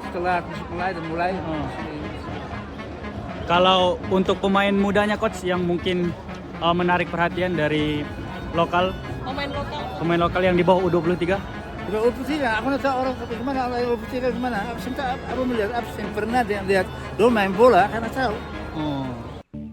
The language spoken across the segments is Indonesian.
setelah aku mulai. Oh. Kalau untuk pemain mudanya coach yang mungkin menarik perhatian dari lokal, pemain lokal yang di bawah U23. Udah Uputila, aku nggak tahu orang kemana, Uputila kemana. Aku melihat absen pernah lihat dia main bola karena tahu. Oh.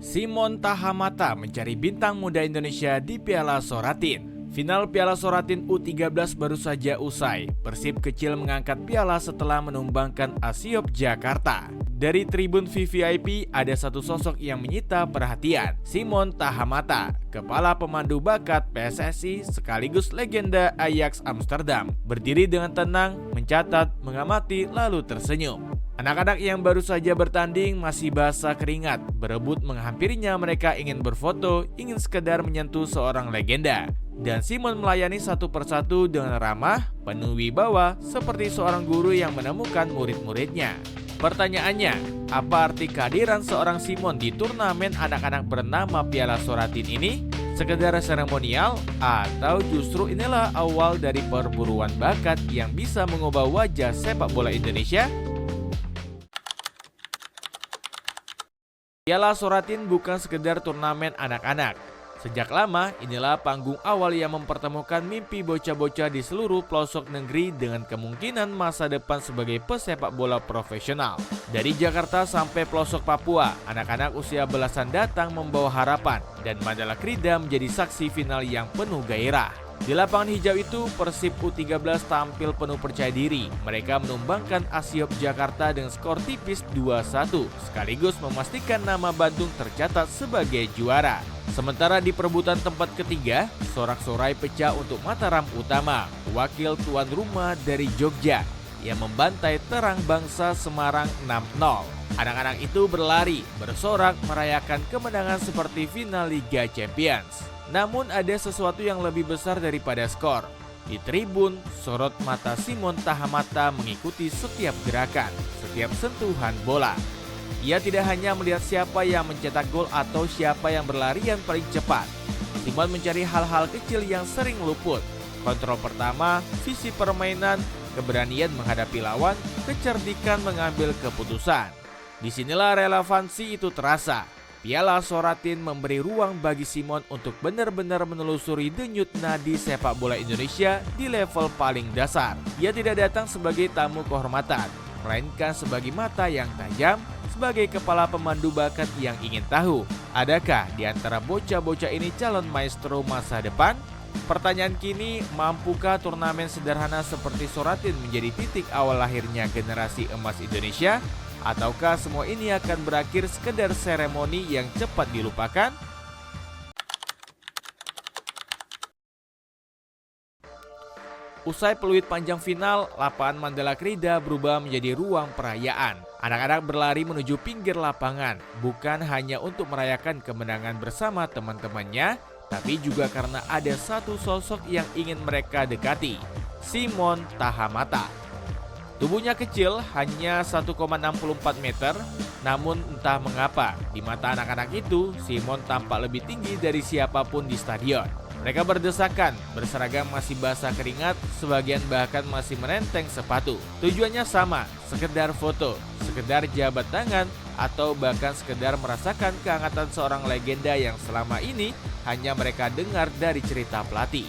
Simon Tahamata mencari bintang muda Indonesia di Piala Soratin. Final Piala Soratin U13 baru saja usai. Persib kecil mengangkat piala setelah menumbangkan Asiop Jakarta. Dari tribun VVIP ada satu sosok yang menyita perhatian, Simon Tahamata, kepala pemandu bakat PSSI sekaligus legenda Ajax Amsterdam. Berdiri dengan tenang, mencatat, mengamati, lalu tersenyum. Anak-anak yang baru saja bertanding masih basah keringat, berebut menghampirinya. Mereka ingin berfoto, ingin sekedar menyentuh seorang legenda. Dan Simon melayani satu persatu dengan ramah, penuh wibawa, seperti seorang guru yang menemukan murid-muridnya. Pertanyaannya, apa arti kehadiran seorang Simon di turnamen anak-anak bernama Piala Soratin ini? Sekedar seremonial atau justru inilah awal dari perburuan bakat yang bisa mengubah wajah sepak bola Indonesia? Piala Soratin bukan sekedar turnamen anak-anak. Sejak lama, inilah panggung awal yang mempertemukan mimpi bocah-bocah di seluruh pelosok negeri dengan kemungkinan masa depan sebagai pesepak bola profesional. Dari Jakarta sampai pelosok Papua, anak-anak usia belasan datang membawa harapan dan Mandala Krida menjadi saksi final yang penuh gairah. Di lapangan hijau itu, Persib U13 tampil penuh percaya diri. Mereka menumbangkan Asiop Jakarta dengan skor tipis 2-1, sekaligus memastikan nama Bandung tercatat sebagai juara. Sementara di perebutan tempat ketiga, sorak-sorai pecah untuk Mataram Utama, wakil tuan rumah dari Jogja, yang membantai Terang Bangsa Semarang 6-0. Anak-anak itu berlari, bersorak, merayakan kemenangan seperti final Liga Champions. Namun ada sesuatu yang lebih besar daripada skor. Di tribun, sorot mata Simon Tahamata mengikuti setiap gerakan, setiap sentuhan bola. Ia tidak hanya melihat siapa yang mencetak gol atau siapa yang berlarian paling cepat. Simon mencari hal-hal kecil yang sering luput. Kontrol pertama, visi permainan, keberanian menghadapi lawan, kecerdikan mengambil keputusan. Disinilah relevansi itu terasa. Piala Soratin memberi ruang bagi Simon untuk benar-benar menelusuri denyut nadi sepak bola Indonesia di level paling dasar. Ia tidak datang sebagai tamu kehormatan, melainkan sebagai mata yang tajam, sebagai kepala pemandu bakat yang ingin tahu, adakah di antara bocah-bocah ini calon maestro masa depan? Pertanyaan kini, mampukah turnamen sederhana seperti Soratin menjadi titik awal lahirnya generasi emas Indonesia? Ataukah semua ini akan berakhir sekedar seremoni yang cepat dilupakan? Usai peluit panjang final, lapangan Mandala Krida berubah menjadi ruang perayaan. Anak-anak berlari menuju pinggir lapangan, bukan hanya untuk merayakan kemenangan bersama teman-temannya, tapi juga karena ada satu sosok yang ingin mereka dekati, Simon Tahamata. Tubuhnya kecil, hanya 1,64 meter, namun entah mengapa, di mata anak-anak itu, Simon tampak lebih tinggi dari siapapun di stadion. Mereka berdesakan, berseragam masih basah keringat, sebagian bahkan masih menenteng sepatu. Tujuannya sama, sekedar foto, sekedar jabat tangan, atau bahkan sekedar merasakan kehangatan seorang legenda yang selama ini hanya mereka dengar dari cerita pelatih.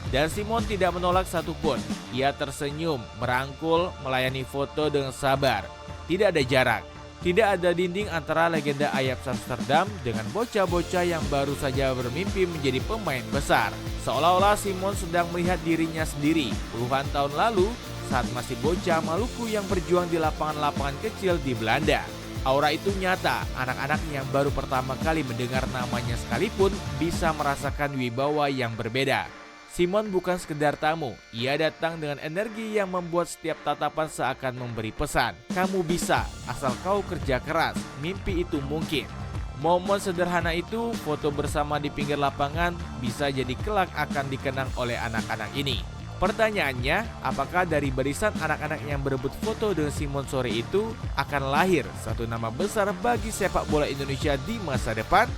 Dan Simon tidak menolak satupun. Ia tersenyum, merangkul, melayani foto dengan sabar. Tidak ada jarak, tidak ada dinding antara legenda Ajax Amsterdam dengan bocah-bocah yang baru saja bermimpi menjadi pemain besar. Seolah-olah Simon sedang melihat dirinya sendiri puluhan tahun lalu saat masih bocah Maluku yang berjuang di lapangan-lapangan kecil di Belanda. Aura itu nyata, anak-anak yang baru pertama kali mendengar namanya sekalipun bisa merasakan wibawa yang berbeda. Simon bukan sekedar tamu, ia datang dengan energi yang membuat setiap tatapan seakan memberi pesan. Kamu bisa, asal kau kerja keras, mimpi itu mungkin. Momen sederhana itu, foto bersama di pinggir lapangan, bisa jadi kelak akan dikenang oleh anak-anak ini. Pertanyaannya, apakah dari barisan anak-anak yang berebut foto dengan Simon sore itu akan lahir satu nama besar bagi sepak bola Indonesia di masa depan?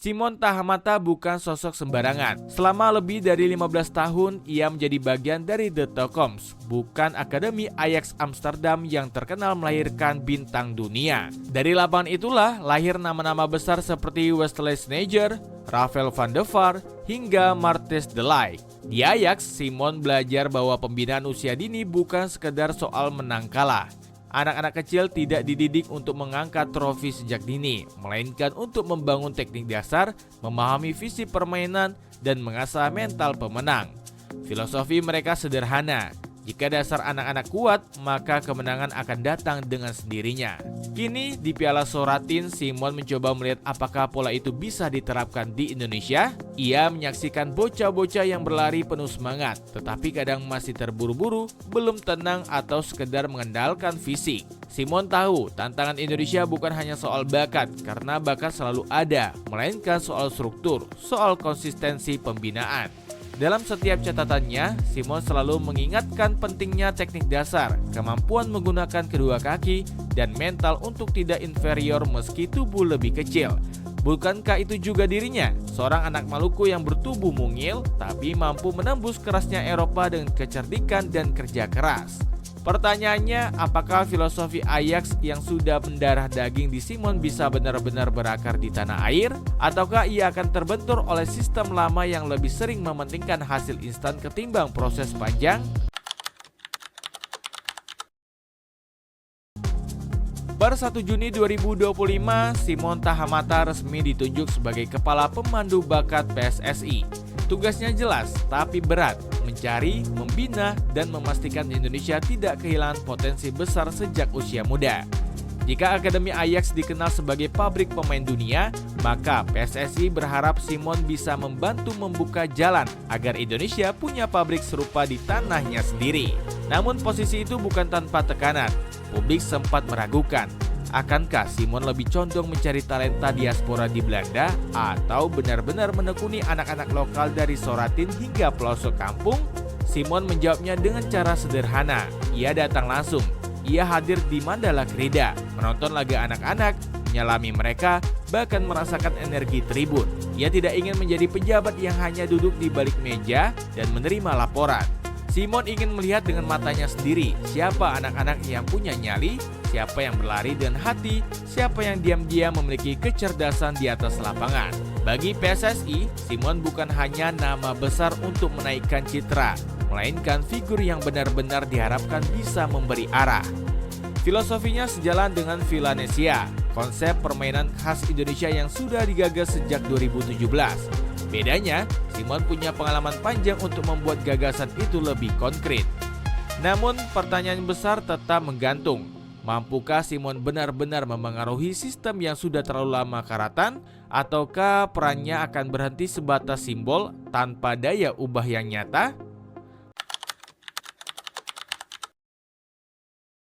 Simon Tahamata bukan sosok sembarangan. Selama lebih dari 15 tahun, ia menjadi bagian dari The Tokoms, bukan akademi Ajax Amsterdam yang terkenal melahirkan bintang dunia. Dari lapangan itulah lahir nama-nama besar seperti Wesley Sneijder, Rafael van der Vaart, hingga Martens de Ligt. Di Ajax, Simon belajar bahwa pembinaan usia dini bukan sekedar soal menang kalah. Anak-anak kecil tidak dididik untuk mengangkat trofi sejak dini, melainkan untuk membangun teknik dasar, memahami visi permainan, dan mengasah mental pemenang. Filosofi mereka sederhana. Jika dasar anak-anak kuat, maka kemenangan akan datang dengan sendirinya. Kini di Piala Soratin, Simon mencoba melihat apakah pola itu bisa diterapkan di Indonesia. Ia menyaksikan bocah-bocah yang berlari penuh semangat, tetapi kadang masih terburu-buru, belum tenang atau sekedar mengandalkan fisik. Simon tahu tantangan Indonesia bukan hanya soal bakat, karena bakat selalu ada, melainkan soal struktur, soal konsistensi pembinaan. Dalam setiap catatannya, Simon selalu mengingatkan pentingnya teknik dasar, kemampuan menggunakan kedua kaki, dan mental untuk tidak inferior meski tubuh lebih kecil. Bukankah itu juga dirinya, seorang anak Maluku yang bertubuh mungil, tapi mampu menembus kerasnya Eropa dengan kecerdikan dan kerja keras? Pertanyaannya, apakah filosofi Ajax yang sudah mendarah daging di Simon bisa benar-benar berakar di tanah air? Ataukah ia akan terbentur oleh sistem lama yang lebih sering mementingkan hasil instan ketimbang proses panjang? Per 1 Juni 2025, Simon Tahamata resmi ditunjuk sebagai Kepala Pemandu Bakat PSSI. Tugasnya jelas, tapi berat, mencari, membina, dan memastikan Indonesia tidak kehilangan potensi besar sejak usia muda. Jika Akademi Ajax dikenal sebagai pabrik pemain dunia, maka PSSI berharap Simon bisa membantu membuka jalan agar Indonesia punya pabrik serupa di tanahnya sendiri. Namun posisi itu bukan tanpa tekanan. Publik sempat meragukan, akankah Simon lebih condong mencari talenta diaspora di Belanda atau benar-benar menekuni anak-anak lokal dari Soratin hingga pelosok kampung? Simon menjawabnya dengan cara sederhana. Ia datang langsung. Ia hadir di Mandala Krida, menonton laga anak-anak, menyalami mereka, bahkan merasakan energi tribun. Ia tidak ingin menjadi pejabat yang hanya duduk di balik meja dan menerima laporan. Simon ingin melihat dengan matanya sendiri siapa anak-anak yang punya nyali, siapa yang berlari dengan hati, siapa yang diam-diam memiliki kecerdasan di atas lapangan. Bagi PSSI, Simon bukan hanya nama besar untuk menaikkan citra, melainkan figur yang benar-benar diharapkan bisa memberi arah. Filosofinya sejalan dengan Villanesia, konsep permainan khas Indonesia yang sudah digagas sejak 2017. Bedanya, Simon punya pengalaman panjang untuk membuat gagasan itu lebih konkret. Namun, pertanyaan besar tetap menggantung. Mampukah Simon benar-benar memengaruhi sistem yang sudah terlalu lama karatan, ataukah perannya akan berhenti sebatas simbol tanpa daya ubah yang nyata?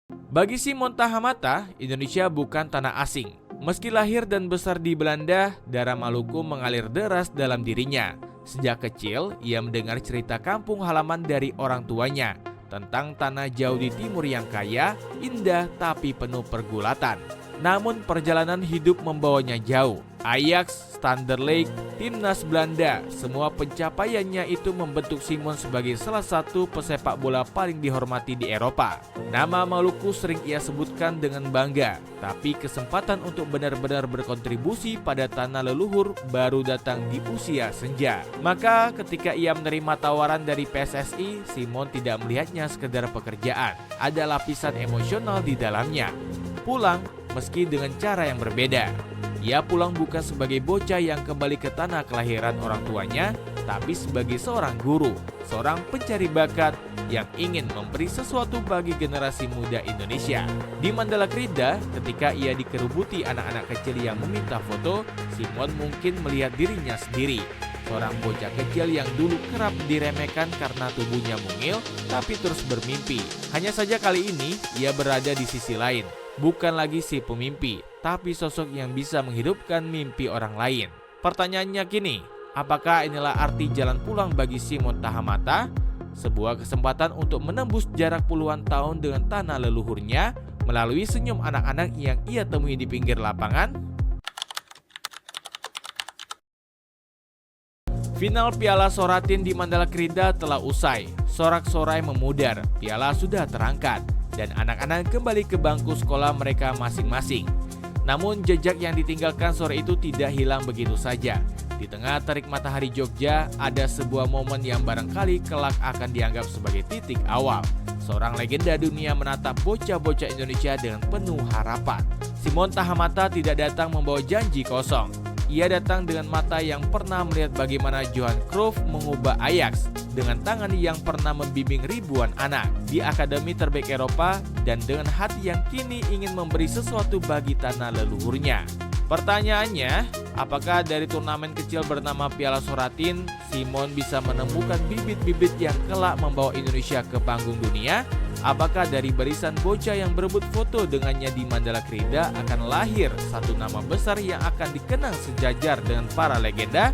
Bagi Simon Tahamata, Indonesia bukan tanah asing. Meski lahir dan besar di Belanda, darah Maluku mengalir deras dalam dirinya. Sejak kecil, ia mendengar cerita kampung halaman dari orang tuanya tentang tanah jauh di timur yang kaya, indah, tapi penuh pergulatan. Namun perjalanan hidup membawanya jauh. Ajax, Standerlecht, timnas Belanda, semua pencapaiannya itu membentuk Simon sebagai salah satu pesepak bola paling dihormati di Eropa. Nama Maluku sering ia sebutkan dengan bangga, tapi kesempatan untuk benar-benar berkontribusi pada tanah leluhur baru datang di usia senja. Maka ketika ia menerima tawaran dari PSSI, Simon tidak melihatnya sekedar pekerjaan. Ada lapisan emosional di dalamnya. Pulang meski dengan cara yang berbeda. Ia pulang bukan sebagai bocah yang kembali ke tanah kelahiran orang tuanya, tapi sebagai seorang guru, seorang pencari bakat yang ingin memberi sesuatu bagi generasi muda Indonesia. Di Mandala Krida, ketika ia dikerubuti anak-anak kecil yang meminta foto, Simon mungkin melihat dirinya sendiri. Seorang bocah kecil yang dulu kerap diremehkan karena tubuhnya mungil, tapi terus bermimpi. Hanya saja kali ini, ia berada di sisi lain. Bukan lagi si pemimpi, tapi sosok yang bisa menghidupkan mimpi orang lain. Pertanyaannya kini, apakah inilah arti jalan pulang bagi Simon Tahamata? Sebuah kesempatan untuk menembus jarak puluhan tahun dengan tanah leluhurnya melalui senyum anak-anak yang ia temui di pinggir lapangan? Final Piala Soratin di Mandala Krida telah usai. Sorak-sorai memudar, piala sudah terangkat, dan anak-anak kembali ke bangku sekolah mereka masing-masing. Namun jejak yang ditinggalkan sore itu tidak hilang begitu saja. Di tengah terik matahari Jogja, ada sebuah momen yang barangkali kelak akan dianggap sebagai titik awal. Seorang legenda dunia menatap bocah-bocah Indonesia dengan penuh harapan. Simon Tahamata tidak datang membawa janji kosong. Ia datang dengan mata yang pernah melihat bagaimana Johan Cruyff mengubah Ajax, dengan tangan yang pernah membimbing ribuan anak di akademi terbaik Eropa, dan dengan hati yang kini ingin memberi sesuatu bagi tanah leluhurnya. Pertanyaannya, apakah dari turnamen kecil bernama Piala Soratin, Simon bisa menemukan bibit-bibit yang kelak membawa Indonesia ke panggung dunia? Apakah dari barisan bocah yang berebut foto dengannya di Mandala Krida akan lahir satu nama besar yang akan dikenang sejajar dengan para legenda?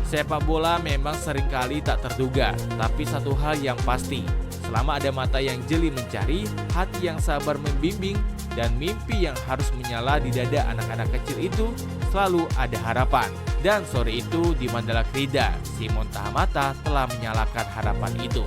Sepak bola memang seringkali tak terduga, tapi satu hal yang pasti, selama ada mata yang jeli mencari, hati yang sabar membimbing, dan mimpi yang harus menyala di dada anak-anak kecil itu, selalu ada harapan. Dan sore itu di Mandala Krida, Simon Tahamata telah menyalakan harapan itu.